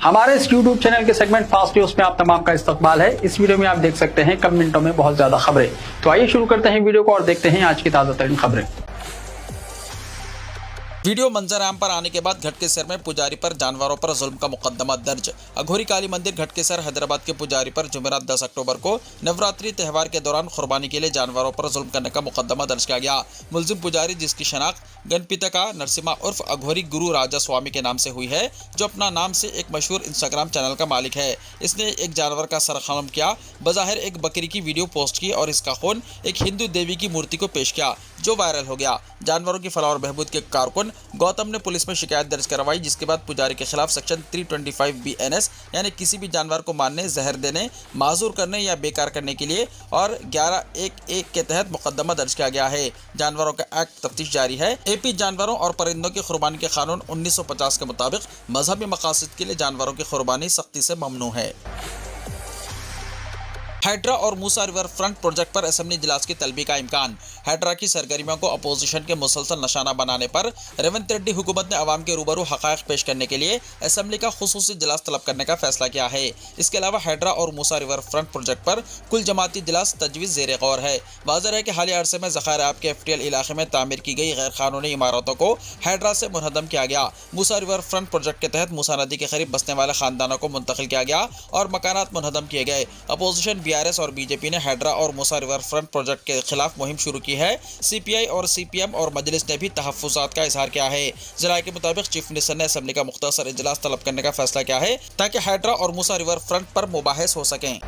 हमारे इस YouTube channel के सेगमेंट फास्ट न्यूज में आप तमाम का इस्तकबाल है। इस वीडियो में आप देख सकते हैं कम मिनटों में बहुत ज्यादा खबरें। तो आइए शुरू करते हैं वीडियो को और देखते हैं आज की ताजा तरीन खबरें। वीडियो मंजर-आम पर आने के बाद घटकेसर में पुजारी पर जानवरों पर जुल्म का मुकदमा दर्ज। अघोरी काली मंदिर घटकेसर हैदराबाद के पुजारी पर जुमेरात 10 अक्टूबर को नवरात्रि त्यौहार के दौरान कुर्बानी के लिए जानवरों पर जुल्म करने का मुकदमा दर्ज किया गया। मुलजिम पुजारी, जिसकी शनाख्त गणपितका नरसिम्हा उर्फ अघोरी गुरु राजा स्वामी के नाम से हुई है, जो अपना नाम से एक मशहूर इंस्टाग्राम चैनल का मालिक है, इसने एक जानवर का सरखलम किया। बज़ाहिर एक बकरी की वीडियो पोस्ट की और इसका खून एक हिंदू देवी की मूर्ति को पेश किया, जो वायरल हो गया। जानवरों की फलाह और बहबूद के कारकुन गौतम ने पुलिस में शिकायत दर्ज करवाई, जिसके बाद पुजारी के खिलाफ सेक्शन 325 BNS यानी किसी भी जानवर को मारने, जहर देने, माजूर करने या बेकार करने के लिए और 11(1)(1) के तहत मुकदमा दर्ज किया गया है। जानवरों का एक्ट तफ्तीश जारी है। AP जानवरों और परिंदों की कुर्बानी के कानून 1950 के मुताबिक मजहबी मकासद के लिए जानवरों की कुर्बानी सख्ती से ममनू है। हैड्रा और मूसा रिवर फ्रंट प्रोजेक्ट पर असेंबली इजलास की तलबी का इम्कान। हैड्रा की सरगर्मियों को अपोजिशन के मुसलसल निशाना बनाने पर रेवंत रेड्डी हुकूमत ने अवाम के रूबरू हक़ाइक़ पेश करने के लिए असेंबली का खुसूसी इजलास तलब करने का फैसला किया है। इसके अलावा हैड्रा और मूसा रिवर फ्रंट प्रोजेक्ट पर कुल जमाती इजलास तजवीज़ ज़ेर गौर है। वाज़ेह है कि हालिया अरसे में ज़ख़ायर आब के FTL इलाके में तामीर की गई गैर कानूनी इमारतों को हैड्रा से मुनहदम किया गया। मूसा रिवर फ्रंट प्रोजेक्ट के तहत मूसा नदी के करीब बसने वाले खानदानों को मुंतकिल किया गया और मकानात मुनहदम किए गए। अपोजिशन BRS और BJP ने हैड्रा और मूसा रिवर फ्रंट प्रोजेक्ट के खिलाफ मुहिम शुरू की है। CPI और CPM और मजलिस ने भी तहफ़्फ़ुज़ात का इजहार किया है। ज़राए के मुताबिक चीफ मिनिस्टर ने असेंबली का मुख्तसर इजलास तलब करने का फैसला किया है ताकि हैड्रा और मूसा रिवर फ्रंट पर मुबाहिस हो सकें।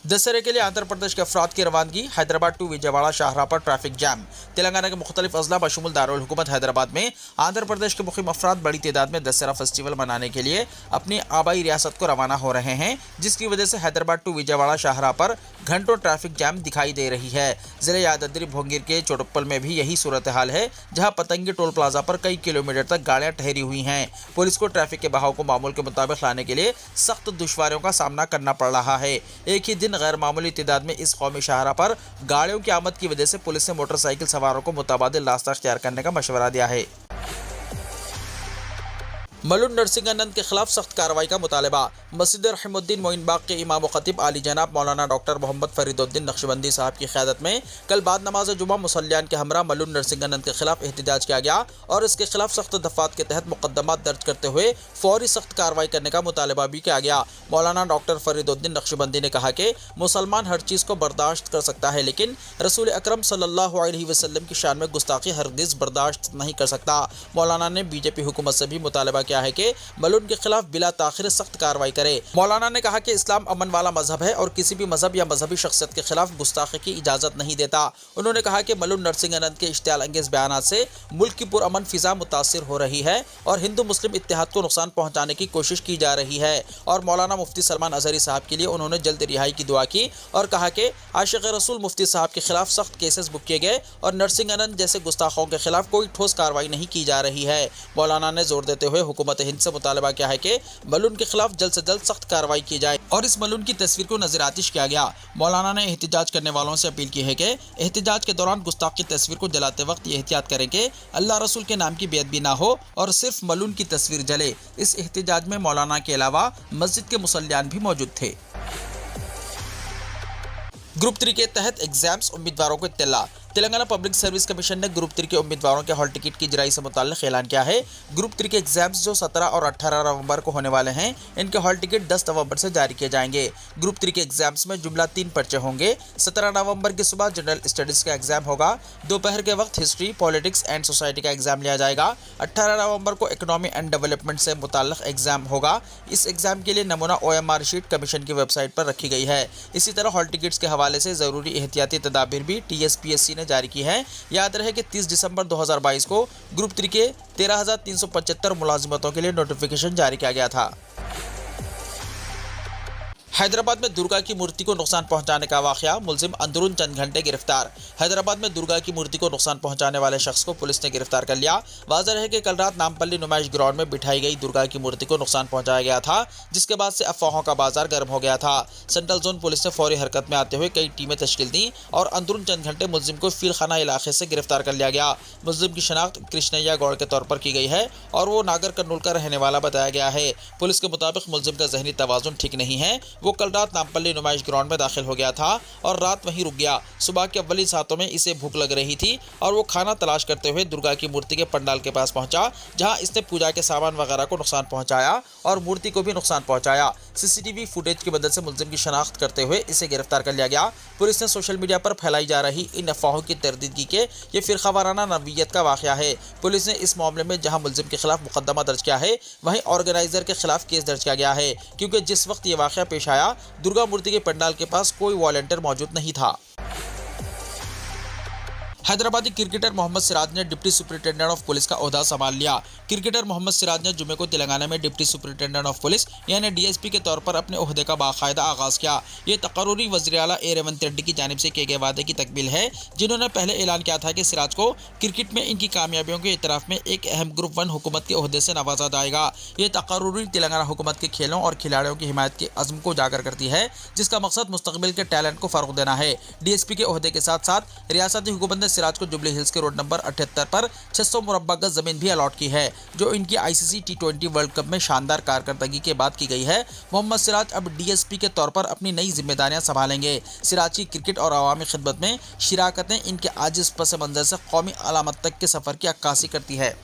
दशहरे के लिए आंध्र प्रदेश के अफराद की रवानगी। हैदराबाद टू विजयवाड़ा शाहराह पर ट्रैफिक जैम। तेलंगाना के मुख्तलिफ अजला बशमुल दारुल हुकूमत हैदराबाद में आंध्र प्रदेश के मुक़ीम अफराद बड़ी तादाद में दशहरा फेस्टिवल मनाने के लिए अपनी आबाई रियासत को रवाना हो रहे हैं, जिसकी वजह से हैदराबाद टू विजयवाड़ा शाहराह पर घंटों ट्रैफिक जैम दिखाई दे रही है। ज़िले यादाद्री भोंगिर के चोटप्पल में भी यही सूरत हाल है, जहाँ पतंगी टोल प्लाजा पर कई किलोमीटर तक गाड़ियाँ ठहरी हुई हैं। पुलिस को ट्रैफिक के बहाव को मामूल के मुताबिक लाने के लिए सख्त दुश्वारियों का सामना करना पड़ रहा है। एक ही दिन गैर मामूली तादाद में इस कौमी शाहराह पर गाड़ियों की आमद की वजह से पुलिस ने मोटरसाइकिल सवारों को मुतबादिल रास्ता अख्तियार करने का मशवरा दिया है। मलून नरसिंहानंद के खिलाफ सख्त कार्रवाई का मुतालबा। मस्जिद रहमुद्दीन मोइन बाग के इमाम व खतीब आली जनाब मौलाना डॉक्टर मोहम्मद फरीदुद्दीन नक्शबंदी साहब की क़यादत में कल बाद नमाज जुमा मुसल्लियान के हमरा मलून नरसिंहानंद के खिलाफ एहतजाज किया गया और इसके खिलाफ सख्त दफ़ात के तहत मुकदमा दर्ज करते हुए फौरी सख्त कार्रवाई करने का मुतालबा भी किया गया। मौलाना डॉक्टर फरीदुद्दीन नक्शबंदी ने कहा कि मुसलमान हर चीज़ को बर्दाश्त कर सकता है, लेकिन रसूल अकरम सल्लल्लाहु अलैहि वसल्लम की शान में गुस्ताखी हरगिज़ बर्दाश्त नहीं कर सकता। मौलाना ने BJP हुकूमत से भी मुतालबा क्या है कि मलून के खिलाफ बिला ताखिर सख्त कार्रवाई करे। मौलाना ने कहा कि इस्लाम अमन वाला मजहब है और किसी भी मजहब या मजहबी शख्सियत के खिलाफ गुस्ताखी की इजाज़त नहीं देता। उन्होंने कहा कि मलून नरसिंहानंद के इश्तियाल अंगेज बयानात से मुल्क की पुरअमन फिजा मुतासिर हो रही है और हिंदू मुस्लिम इत्तेहाद को नुकसान पहुँचाने की कोशिश की जा रही है। और मौलाना मुफ्ती सलमान अजहरी साहब के लिए उन्होंने जल्द रिहाई की दुआ की और कहा कि आशिक़ रसूल मुफ्ती साहब के खिलाफ सख्त केसेस बुक किए गए और नरसिंहानंद जैसे गुस्ताखों के खिलाफ कोई ठोस कार्रवाई नहीं की जा रही है। मौलाना ने जोर देते हुए हुकूमत हिंद से मुतालबा किया है कि मलून के खिलाफ जल्द से जल्द सख्त कार्रवाई की जाए और इस मलून की तस्वीर को नजर आतिश किया गया। मौलाना ने एहतिजाज करने वालों से अपील की है कि एहतिजाज के दौरान गुस्ताख की तस्वीर को जलाते वक्त ये एहतियात करें कि अल्लाह रसूल के नाम की बेअदबी ना हो और सिर्फ मलून की तस्वीर जले। इस एहतिजाज में मौलाना के अलावा मस्जिद के मुसल्लियान भी मौजूद थे। ग्रुप 3 के तहत एग्जाम्स उम्मीदवारों को इत्तला। तेलंगाना पब्लिक सर्विस कमीशन ने ग्रुप 3 के उम्मीदवारों के हॉल टिकट की इजराई से मुताल्लिक़ ऐलान किया है। ग्रुप 3 के एग्जाम्स जो 17 और 18 नवंबर को होने वाले हैं, इनके हॉल टिकट 10 नवंबर से जारी किए जाएंगे। ग्रुप 3 के एग्जाम्स में जुमला 3 पर्चे होंगे। 17 नवंबर की सुबह जनरल स्टडीज़ का एग्जाम होगा। दोपहर के वक्त हिस्ट्री, पॉलिटिक्स एंड सोसाइटी का एग्जाम लिया जाएगा। 18 नवंबर को इकोनॉमी एंड डेवलपमेंट से मुताल्लिक़ एग्जाम होगा। इस एग्जाम के लिए नमूना OMR शीट कमीशन की वेबसाइट पर रखी गई है। इसी तरह हॉल टिकट्स के हवाले से ज़रूरी एहतियाती तदाबीर भी TSPSC ने जारी की है। याद रहे कि 30 दिसंबर 2022 को ग्रुप 3 के 13,375 मुलाजिमतों के लिए नोटिफिकेशन जारी किया गया था। हैदराबाद में दुर्गा की मूर्ति को नुकसान पहुंचाने का वाकया, मुलजिम अंदरून चंद घंटे गिरफ्तार। हैदराबाद में दुर्गा की मूर्ति को नुकसान पहुंचाने वाले शख्स को पुलिस ने गिरफ्तार कर लिया। वाज़ेह है कि कल रात नामपल्ली नुमाइश ग्राउंड में बिठाई गई दुर्गा की मूर्ति को नुकसान पहुंचाया गया था, जिसके बाद से अफवाहों का बाजार गर्म हो गया था। सेंट्रल जोन पुलिस ने फौरी हरकत में आते हुए कई टीमें तश्कील दी और अंदरून चंद घंटे मुलजिम को फीलखाना इलाके से गिरफ्तार कर लिया गया। मुलजिम की शनाख्त कृष्णैया गौड़ के तौर पर की गई है और वो नागर कर्नूल का रहने वाला बताया गया है। पुलिस के मुताबिक मुलजिम का ज़हनी तवाज़ुन ठीक नहीं है। वो कल रात नामपल्ली नुमाइश ग्राउंड में दाखिल हो गया था और रात वहीं रुक गया। सुबह के अव्वली सातों में इसे भूख लग रही थी और वो खाना तलाश करते हुए दुर्गा की मूर्ति के पंडाल के पास पहुंचा, जहां इसने पूजा के सामान वगैरह को नुकसान पहुंचाया और मूर्ति को भी नुकसान पहुंचाया। सीसीटीवी फुटेज की मदद से मुलजिम की शनाख्त करते हुए इसे गिरफ्तार कर लिया गया। पुलिस ने सोशल मीडिया पर फैलाई जा रही इन अफवाहों की तरदीद की कि ये फिरकावाराना नवीयत का वाकया है। पुलिस ने इस मामले में जहां मुलजिम के खिलाफ मुकदमा दर्ज किया है, वहीं ऑर्गेनाइजर के खिलाफ केस दर्ज किया गया है, क्योंकि जिस वक्त ये वाकया पेश आया दुर्गा मूर्ति के पंडाल के पास कोई वॉलंटियर मौजूद नहीं था। हैदराबादी क्रिकेटर मोहम्मद सिराज ने डिप्टी सुपरिटेंडेंट ऑफ पुलिस का ओहदा संभाल लिया। क्रिकेटर मोहम्मद सिराज ने जुमे को तेलंगाना में डिप्टी सुपरिटेंडेंट ऑफ पुलिस यानी डीएसपी के तौर पर अपने ओहदे का बाकायदा आगाज किया। ये तकर्रुरी वज़ीर आला ए रेवंत रेड्डी की जानिब से किए गए वादे की तकमील है, जिन्होंने पहले ऐलान किया था कि सिराज को क्रिकेट में इनकी कामयाबियों के इतराफ में एक अहम ग्रुप 1 हुकूमत के ओहदे से नवाजा जाएगा। ये तकर्रुरी तेलंगाना हुकूमत के खेलों और खिलाड़ियों की हिमायत के अज़्म को उजागर करती है, जिसका मकसद मुस्तक़बिल के टैलेंट को फ़रोग़ देना है। डीएसपी के ओहदे के साथ साथ रियासती हुकूमत ने सिराज को जुबली हिल्स के रोड नंबर 78 पर 600 मुरब्बा गज जमीन भी अलॉट की है, जो इनकी आईसीसी T20 वर्ल्ड कप में शानदार कारकर्दगी के बाद की गई है। मोहम्मद सिराज अब डीएसपी के तौर पर अपनी नई जिम्मेदारियां संभालेंगे। सिराज की क्रिकेट और अवामी खिदमत में शिराकतें इनके आजिज़ पस मंजर से कौमी अलामत तक के सफ़र की अक्कासी करती है।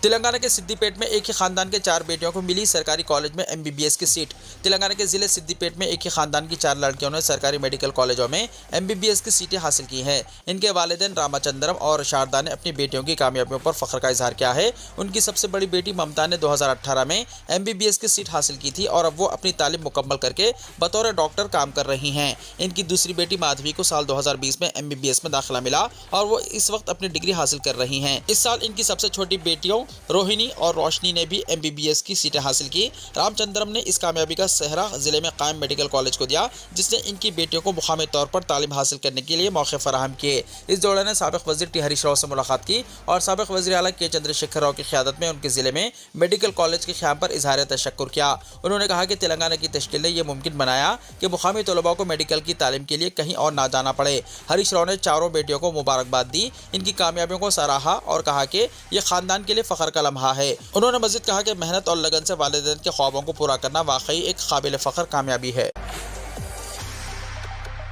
तेलंगाना के सिद्दीपेट में एक ही खानदान के 4 बेटियों को मिली सरकारी कॉलेज में एमबीबीएस की सीट। तेलंगाना के जिले सिद्दीपेट में एक ही खानदान की 4 लड़कियों ने सरकारी मेडिकल कॉलेजों में एमबीबीएस की सीटें हासिल की हैं। इनके वालिदैन रामाचंद्रम और शारदा ने अपनी बेटियों की कामयाबियों पर फख्र का इजहार किया है। उनकी सबसे बड़ी बेटी ममता ने 2018 में एमबीबीएस की सीट हासिल की थी और अब वो अपनी तालीम मुकम्मल करके बतौर डॉक्टर काम कर रही हैं। इनकी दूसरी बेटी माधवी को साल 2020 में एमबीबीएस में दाखिला मिला और वो इस वक्त अपनी डिग्री हासिल कर रही हैं। इस साल इनकी सबसे छोटी बेटियों रोहिणी और रोशनी ने भी एमबीबीएस की सीटें हासिल की। रामचंद्रम ने इस कामयाबी का सेहरा जिले में कायम मेडिकल कॉलेज को दिया, जिसने इनकी बेटियों को मुकामी तौर पर तालीम हासिल करने के लिए मौके फराहम किए। इस जोड़े ने साबिक वज़ीर टी हरीश राव से मुलाकात की और साबिक वज़ीर आला के चंद्रशेखर राव की क़यादत में उनके ज़िले में मेडिकल कॉलेज के क़याम पर इजहार तशक्कुर किया। उन्होंने कहा कि तेलंगाना की तश्कील ने यह मुमकिन बनाया कि मुकामी तलबा को मेडिकल की तालीम के लिए कहीं और ना जाना पड़े। हरीश राव ने चारों बेटियों को मुबारकबाद दी, इनकी कामयाबियों को सराहा और कहा कि यह ख़ानदान के लिए फ़ख्र का लम्हा है। उन्होंने मज़ीद कहा कि मेहनत और लगन से वालिदैन के ख्वाबों को पूरा करना वाकई एक काबिल फ़ख्र कामयाबी है।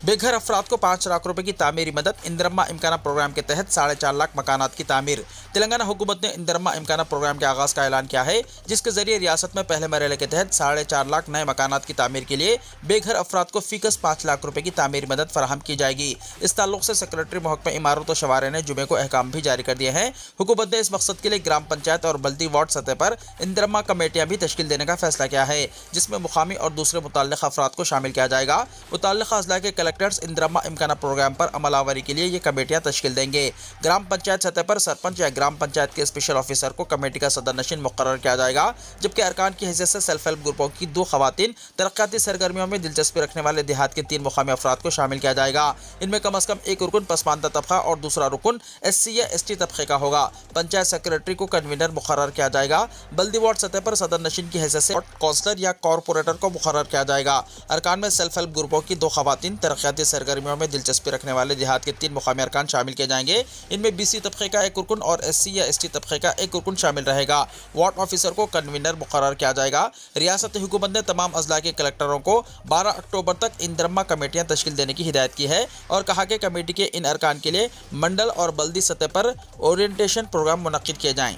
बेघर अफराद को 5 लाख रुपए की तामीरी मदद। इंदिरम्मा इमकाना प्रोग्राम के तहत 4.5 लाख मकानात की तामीर। तेलंगाना हुकूमत ने इंदिरम्मा इमकाना प्रोग्राम के आगाज़ का ऐलान किया है, जिसके जरिए रियासत में पहले मरहले के तहत 4.5 लाख नए मकानात की तामीर के लिए बेघर अफराद को फ़ीकस 5 लाख रुपए की तामीरी मदद फराहम की जाएगी। इस ताल्लुक से सेक्रेटरी महकमा इमारत और शवारे ने जुमे को अहकाम भी जारी कर दिए हैं। हुकूमत ने इस मकसद के लिए ग्राम पंचायत और बल्दी वार्ड सतह पर इंदिरम्मा कमेटियाँ भी तश्कील देने का फैसला किया है, जिसमें मुकामी और दूसरे मुतल्लिक़ अफराद को शामिल किया जाएगा। मुतल्लिक़ अज़ला के कलेक्टर्स इंदिरम्मा इमकाना प्रोग्राम पर अमलावरी के लिए ये कमेटियां तश्कील देंगे। ग्राम पंचायत सतह पर सरपंच या ग्राम पंचायत के स्पेशल ऑफिसर को कमेटी का सदर नशीन मुकर्रर किया जाएगा, जबकि अरकान की हैसियत से सेल्फ हेल्प ग्रुपों की 2 खवातीन, तरक्याती सरगर्मियों में दिलचस्पी रखने वाले देहात के 3 मुकामी अफराद को शामिल किया जाएगा। इनमें कम अज़ कम एक रुकन पसमानदा तबका और दूसरा रुकन SC या ST तबके का होगा। पंचायत सेक्रेटरी को कन्वीनर मुकर्रर किया जाएगा। बल्दी वार्ड सतह पर सदर नशीन की हैसियत से काउंसलर या कॉर्पोरेटर को मुकर्रर किया जाएगा। अरकान में सेल्फ हेल्प ग्रुपों की 2 खवातीन, तरक्याती सरगर्मियों में दिलचस्पी रखने वाले देहात के 3 मुकामी अरकान शामिल किए जाएंगे। इनमें BC तबके का 1 रुकन और SC या ST तबके का 1 रुकन शामिल रहेगा। वार्ड ऑफिसर को कन्वीनर मुकर्रर किया जाएगा। रियासती हुकूमत ने तमाम अजला के कलेक्टरों को 12 अक्टूबर तक इंदिरम्मा कमेटियां तश्कील देने की हिदायत की है और कहा कि कमेटी के इन अरकान के लिए मंडल और बल्दी सतह पर ओरिएंटेशन प्रोग्राम मुनक्किद किए जाएं।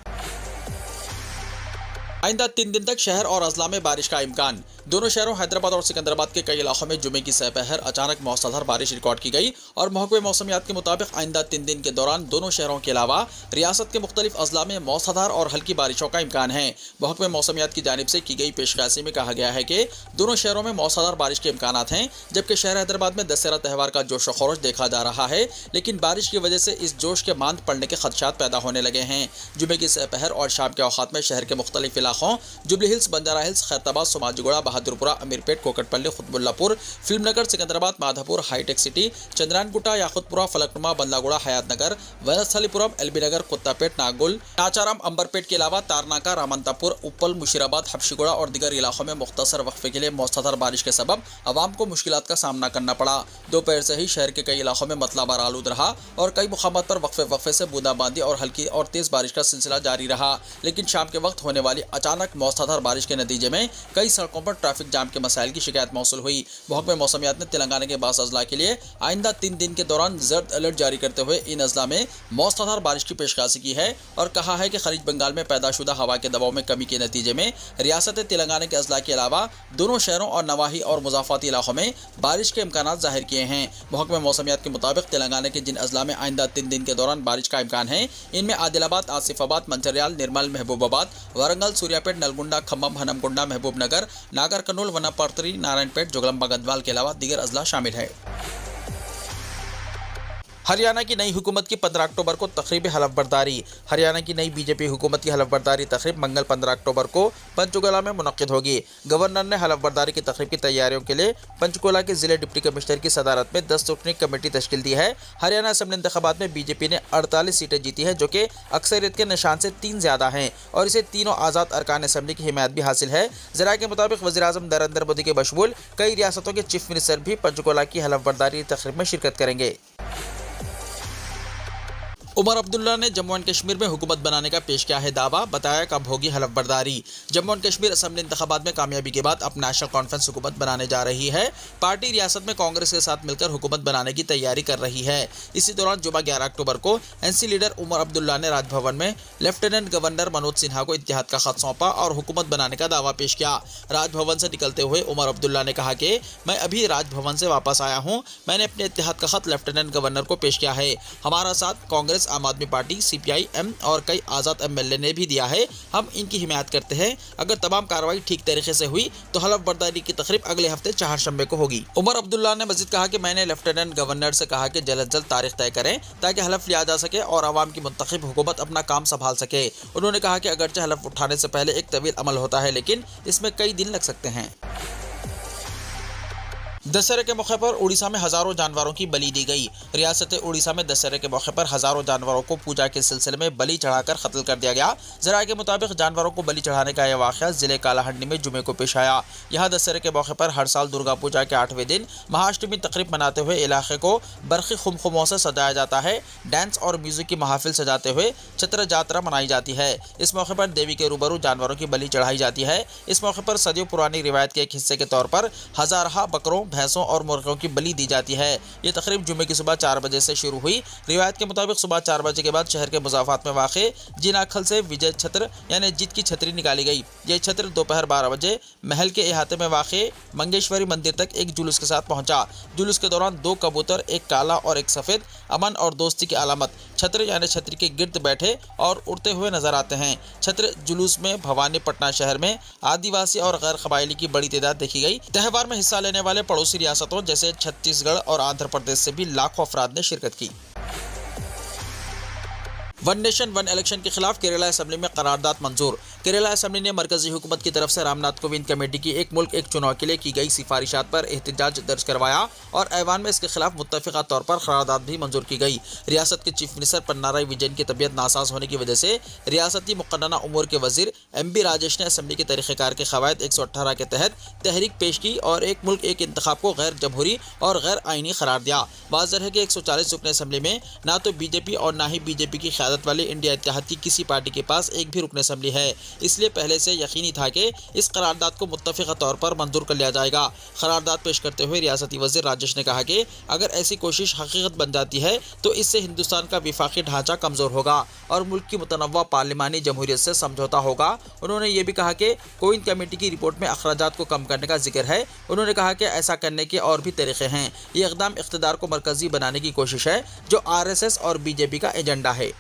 आइंदा 3 दिन तक शहर और अजला में बारिश का इम्कान। दोनों शहरों हैदराबाद और सिकंदराबाद के कई इलाकों में जुमे की सपहर अचानक मौसलाधार बारिश रिकॉर्ड की गई और महकमे मौसमियात के मुताबिक आइंदा 3 दिन के दौरान दोनों शहरों के अलावा रियासत के मुख्तलिफ अजला में मौसलाधार और हल्की बारिशों का इम्कान है। महकमे मौसमियात की जानिब से की गई पेशकशी में कहा गया है कि दोनों शहरों में मौसलाधार बारिश के इम्कान हैं, जबकि शहर हैदराबाद में दशहरा त्यौहार का जोश व खरोश देखा जा रहा है, लेकिन बारिश की वजह से इस जोश के मांद पड़ने के खदशात पैदा होने लगे हैं। जुमे की सपहर और शाम के औकात में शहर के मुख्तलिफ इलाकों जुबली हिल्स, बंजारा हिल्स, खैरताबाद, सोमाजीगुड़ा, बहादुरपुरा, अमीरपेट, कोकटपल्ली, खुतबुल्लापुर, फिल्मनगर, सिकंदराबाद, माधापुर, हाईटेक सिटी, चंद्रानगुट्टा, याकुतपुरा, फलकनुमा, बंदलागुड़ा, हयातनगर, वनस्थलीपुरम, एलबी नगर, कुत्तापेट, नागुल, नाचाराम, अंबरपेट के अलावा तारनाका, रामंतापुर, उप्पल, मुशीराबाद, हबशीगुड़ा और दीगर इलाकों में मुख्तसर वक्फे के लिए मौसलाधार बारिश के सबब आवाम को मुश्किलात का सामना करना पड़ा। दोपहर से ही शहर के कई इलाकों में मतलाबार आलूद रहा और कई मुकामात पर वक्फे से बूंदाबांदी और हल्की और तेज बारिश का सिलसिला जारी रहा। लेकिन शाम के वक्त होने वाली अचानक मौसलाधार बारिश के नतीजे में कई सड़कों पर ट्रैफिक जाम के मसाइल की शिकायत मौसूल हुई। महकमे मौसमियात ने तेलंगाना के बास अजला के लिए आइंदा 3 दिन के दौरान जर्द अलर्ट जारी करते हुए इन अजला में मौसलाधार बारिश की पेशकशी की है और कहा है कि खलीज बंगाल में पैदाशुदा हवा के दबाव में कमी के नतीजे में रियासत तेलंगाना के अजला के अलावा दोनों शहरों और नवाही और मुजाफाती इलाकों में बारिश के इम्कान जाहिर किए हैं। महकमे मौसमियात के मुताबिक तेलंगाना के जिन अजला में आइंदा 3 दिन के दौरान बारिश का इम्कान है, इनमें आदिलाबाद, आसिफाबाद, मंचिर्याल, निर्मल, महबूबाबाद, वारंगल, सूर्यापेट, नलगुंडा, खम्मम, हनमकुंडा, महबूबनगर, नागर कर्नूल, वनापर्तरी, नारायणपेट, जोगलंबा, गढ़वाल के अलावा दीगर अजला शामिल है। हरियाणा की नई हुकूमत की 15 अक्टूबर को तकरीब हलफबरदारी। हरियाणा की नई बीजेपी हुकूमत की हलफबरदारी तकरीब मंगल 15 अक्टूबर को पंचकुला में मुनक्किद होगी। गवर्नर ने हलफबरदारी की तकरीब की तैयारियों के लिए पंचकुला के जिले डिप्टी कमिश्नर की सदारत में 10 रुकनी कमेटी तश्कील दी है। हरियाणा असेंबली इंतखाबात में बीजेपी ने 48 सीटें जीती है, जो कि अक्सरियत के निशान से 3 ज़्यादा हैं और इसे तीनों आज़ाद अरकान असेंबली की हिमायत भी हासिल है। ज़राए के मुताबिक वज़ीर-ए-आज़म नरेंद्र मोदी के बशमूल कई रियासतों के चीफ मिनिस्टर भी पंचकुला की हलफबरदारी तकरीब में शिरकत करेंगे। उमर अब्दुल्ला ने जम्मू एंड कश्मीर में हुकूमत बनाने का पेश किया है दावा, बताया कब होगी हलफबरदारी। जम्मू एंड कश्मीर असेंबली इंतखाबात में कामयाबी के बाद अब नेशनल कॉन्फ्रेंस हुकूमत बनाने जा रही है। पार्टी रियासत में कांग्रेस के साथ मिलकर हुकूमत बनाने की तैयारी कर रही है। इसी दौरान जुमा 11 अक्टूबर को एनसी लीडर उमर अब्दुल्ला ने राजभवन में लेफ्टिनेंट गवर्नर मनोज सिन्हा को इत्तेहाद का खत सौंपा और हुकूमत बनाने का दावा पेश किया। राजभवन से निकलते हुए उमर अब्दुल्ला ने कहा कि मैं अभी राजभवन से वापस आया हूँ, मैंने अपने इत्तेहाद का खत लेफ्टिनेंट गवर्नर को पेश किया है। हमारा साथ कांग्रेस, आम आदमी पार्टी, CPI-M और कई आज़ाद MLA ने भी दिया है। हम इनकी हिमायत करते हैं। अगर तमाम कार्रवाई ठीक तरीके से हुई तो हलफबरदारी की तकरीब अगले हफ्ते 4 शंबे को होगी। उमर अब्दुल्ला ने मजीद कहा कि मैंने लेफ्टिनेंट गवर्नर से कहा कि जल्द जल्द तारीख तय करें ताकि हलफ लिया जा सके और आवाम की मुंतखब हुकूमत अपना काम संभाल सके। उन्होंने कहा कि अगरचे हलफ उठाने से पहले एक तवील अमल होता है, लेकिन इसमें कई दिन लग सकते हैं। दशहरे के मौके पर उड़ीसा में हजारों जानवरों की बलि दी गई। रियासत उड़ीसा में दशहरे के मौके पर हजारों जानवरों को पूजा के सिलसिले में बलि चढ़ाकर कत्ल कर दिया गया। ज़राए के मुताबिक जानवरों को बलि चढ़ाने का यह वाक़या जिले कालाहंडी में जुमे को पेश आया। यहाँ दशहरे के मौके पर हर साल दुर्गा पूजा के 8वें दिन महाअष्टमी तकरीब मनाते हुए इलाके को बरक़ी खुमखुमों से सजाया जाता है। डांस और म्यूजिक की महफिल सजाते हुए छत्र यात्रा मनाई जाती है। इस मौके पर देवी के रूबरू जानवरों की बलि चढ़ाई जाती है। इस मौके पर सदियों पुरानी रिवायत के एक हिस्से के तौर पर हजारहा बकरों, भैंसों और मुर्गों की बलि दी जाती है। ये तकरीब जुमे की सुबह 4 बजे से शुरू हुई। रिवायत के मुताबिक सुबह 4 बजे के बाद शहर के मुजाफात में वाक़े जिनाखल से विजय छत्र यानी जीत की छतरी निकाली गई। ये छत्र दोपहर 12 बजे महल के इहाते में वाक़े मंगेश्वरी मंदिर तक एक जुलूस के साथ पहुंचा। जुलूस के दौरान 2 कबूतर, एक काला और एक सफ़ेद, अमन और दोस्ती की अलामत छत्र यानी छतरी के गिर्द बैठे और उड़ते हुए नजर आते हैं। छत्र जुलूस में भवानीपटना शहर में आदिवासी और गैर कबायली की बड़ी तादाद देखी गई। त्यौहार में हिस्सा लेने वाले पड़ोसी रियासतों जैसे छत्तीसगढ़ और आंध्र प्रदेश से भी लाखों अफराद ने शिरकत की। वन नेशन वन इलेक्शन के खिलाफ केरला असेंबली में करारदाद मंजूर। केरला असेंबली ने मरकजी हुकूमत की तरफ से रामनाथ कोविंद कमेटी की एक मुल्क एक चुनाव के लिए की गई सिफारिशात पर एहतजाज दर्ज करवाया और ऐवान में इसके खिलाफ मुत्तफ़िक़ा तौर पर करारदाद भी मंजूर की गई। रियासत के चीफ मिनिस्टर पन्नाराई विजयन की तबीयत नासाज होने की वजह से रियासती मुक़न्नना उमूर के वज़ीर MB राजेश ने असेंबली के तरीक़ेकार के क़वायद 118 के तहत तहरीक पेश की और एक मुल्क एक इंतखाब को गैर जमहूरी और गैर आइनी करार दिया। वाज़ेह है कि 140 रुकन असेंबली में ना तो बीजेपी और ना ही बीजेपी की क़यादत वाली इंडिया इत्तेहाद की किसी पार्टी के पास एक भी रुकन असेंबली है, इसलिए पहले से यकीनी था कि इस करारदाद को मुत्तफ़िक़ा तौर पर मंजूर कर लिया जाएगा। करारदाद पेश करते हुए रियासती वज़ीर राजेश ने कहा कि अगर ऐसी कोशिश हकीकत बन जाती है तो इससे हिंदुस्तान का विफाकी ढांचा कमज़ोर होगा और मुल्क की मुतनव्वा पार्लिमानी जमहूरियत से समझौता होगा। उन्होंने ये भी कहा कि कोविंद कमेटी की रिपोर्ट में अखराजात को कम करने का जिक्र है। उन्होंने कहा कि ऐसा करने के और भी तरीक़े हैं। ये इक़दाम इक़्तिदार को मरकज़ी बनाने की कोशिश है जो RSS और BJP का एजेंडा है।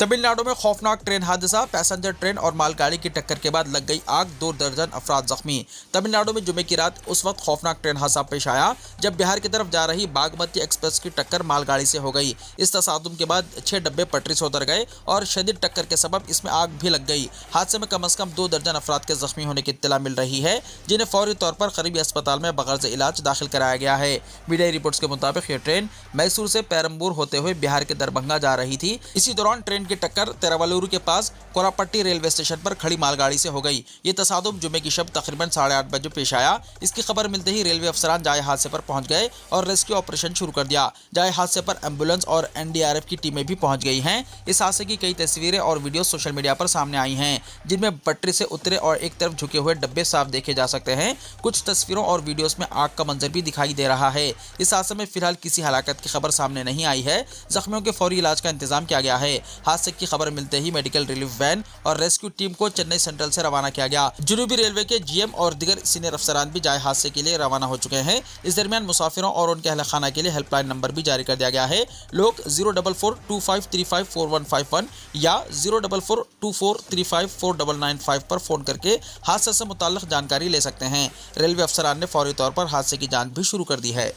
तमिलनाडु में खौफनाक ट्रेन हादसा, पैसेंजर ट्रेन और मालगाड़ी की टक्कर के बाद लग गई आग, 2 दर्जन अफराद जख्मी। तमिलनाडु में जुमे की रात उस वक्त खौफनाक ट्रेन हादसा पेश आया जब बिहार की तरफ जा रही बागमती एक्सप्रेस की टक्कर मालगाड़ी से हो गई। इस तसादुम के बाद 6 डब्बे पटरी से उतर गए और शदीद टक्कर के सबब इसमें आग भी लग गई। हादसे में कम से कम 2 दर्जन अफराद के जख्मी होने की इत्तला मिल रही है, जिन्हें फौरी तौर पर करीबी अस्पताल में बगैर इलाज दाखिल कराया गया है। मीडिया रिपोर्ट्स के मुताबिक ये ट्रेन मैसूर से पेरम्बूर होते हुए बिहार के दरभंगा जा रही थी। इसी दौरान ट्रेन की टक्कर तिरुवल्लुर के पास कोरापट्टी रेलवे स्टेशन पर खड़ी मालगाड़ी से हो गई। ये तसादुम जुमे की शब तकरीबन 8:30 बजे पेश आया। इसकी खबर मिलते ही रेलवे अफसरान जाए हादसे पर पहुंच गए और रेस्क्यू ऑपरेशन शुरू कर दिया। जाए हादसे पर एम्बुलेंस और एनडीआरएफ की टीमें भी पहुंच गई हैं। इस हादसे की कई तस्वीरें और वीडियो सोशल मीडिया पर सामने आई हैं, जिनमें पटरी से उतरे और एक तरफ झुके हुए डब्बे साफ देखे जा सकते हैं। कुछ तस्वीरों और वीडियोस में आग का मंजर भी दिखाई दे रहा है। इस हादसे में फिलहाल किसी हलाकत की खबर सामने नहीं आई है। जख्मियों के फौरी इलाज का इंतजाम किया गया है। हादसे की खबर मिलते ही मेडिकल रिलीफ वैन और रेस्क्यू टीम को चेन्नई सेंट्रल से रवाना किया गया। जनूबी रेलवे के जीएम और दीगर सीनियर अफसरान भी जाए हादसे के लिए रवाना हो चुके हैं। इस दरमियान मुसाफिरों और उनके अहल खाना के लिए हेल्पलाइन नंबर भी जारी कर दिया गया है। लोग 04425354151 या 04424354995 पर फोन करके हादसे से मुताल्लिक जानकारी ले सकते हैं। रेलवे अफसरान ने फौरी तौर पर हादसे की जांच भी शुरू कर दी है।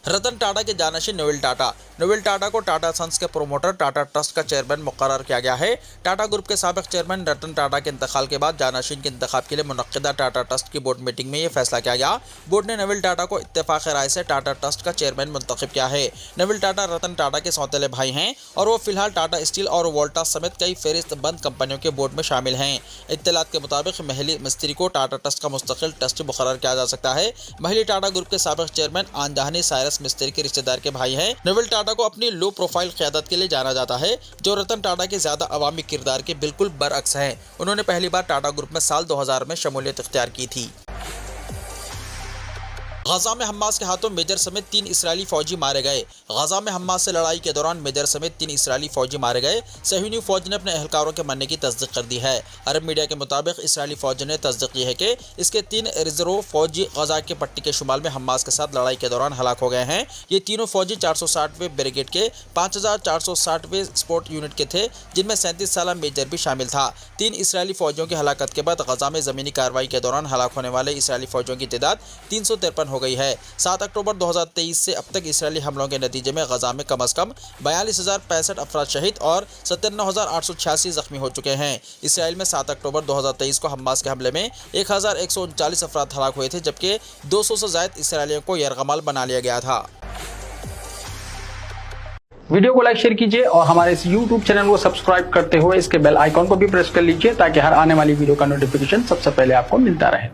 रतन टाटा के जानशीन नोएल टाटा। नोएल टाटा को टाटा सन्स के प्रोमोटर टाटा ट्रस्ट का चेयरमैन मुकर्रर किया गया है। टाटा ग्रुप के साबिक चेयरमैन रतन टाटा के इंतकाल के बाद जानशीन के इंतखाब के लिए मुनक्किदा टाटा ट्रस्ट की बोर्ड मीटिंग में यह फैसला किया गया। बोर्ड ने नोएल टाटा को इत्तेफाक राय से टाटा ट्रस्ट का चेयरमैन मुंतखब किया है। नोएल टाटा रतन टाटा के सौतेले भाई हैं और वो फिलहाल टाटा स्टील और वोल्टास समेत कई फेरिस्त बंद कंपनियों के बोर्ड में शामिल हैं। इत्तलात के मुताबिक महली मिस्त्री को टाटा ट्रस्ट का मुस्तकिल ट्रस्टी मुकर्रर किया जा सकता है। महली टाटा ग्रुप के साबिक चेयरमैन आनजहानी साइरस मिस्त्री के रिश्तेदार के भाई हैं। नोएल टाटा को अपनी लो प्रोफाइल क़यादत के लिए जाना जाता है, जो रतन टाटा के ज्यादा अवामी किरदार के बिल्कुल बरअक्स है। उन्होंने पहली बार टाटा ग्रुप में साल 2000 में शमूलियत इख्तियार की थी। गजा में हमास के हाथों मेजर समेत 3 इस्राएली फौजी मारे गए। गजा में हमास से लड़ाई के दौरान मेजर समेत 3 इस्राएली फौजी मारे गए। सहयूनी फौज ने अपने एहलकारों के मरने की तस्दीक कर दी है। अरब मीडिया के मुताबिक इस्राएली फौज ने तस्दीक की है कि इसके 3 रिजर्व फौजी गजा के पट्टी के शुमाल में हमास के साथ लड़ाई के दौरान हलाक हो गए हैं। ये तीनों फौजी 460वें ब्रिगेड के 5460वें स्पोर्ट यूनिट के थे, जिनमें 37 साल मेजर भी शामिल था। 3 इस्राएली फौजियों की हलाकत के बाद गजा में जमीनी कार्रवाई के दौरान हलाक होने वाले इस्राएली फौजियों की तादाद 353 हो गई है। 7 अक्टूबर 2023 से अब तक इस्राएली हमलों के नतीजे में गजा में कम से कम 42,065 अफराद शहीद और 57,886 जख्मी हो चुके हैं। इसराइल में 7 अक्टूबर 2023 को हमास के हमले में 1,139 अफराद हलाक हुए थे, जबकि 200 से ज़ायद इसराइलियों को यरगमाल बना लिया गया था। वीडियो को लाइक शेयर कीजिए और हमारे इस YouTube चैनल को सब्सक्राइब करते हुए इसके बेल आइकॉन को भी प्रेस कर लीजिए, ताकि हर आने वाली वीडियो का नोटिफिकेशन सबसे पहले आपको मिलता रहे।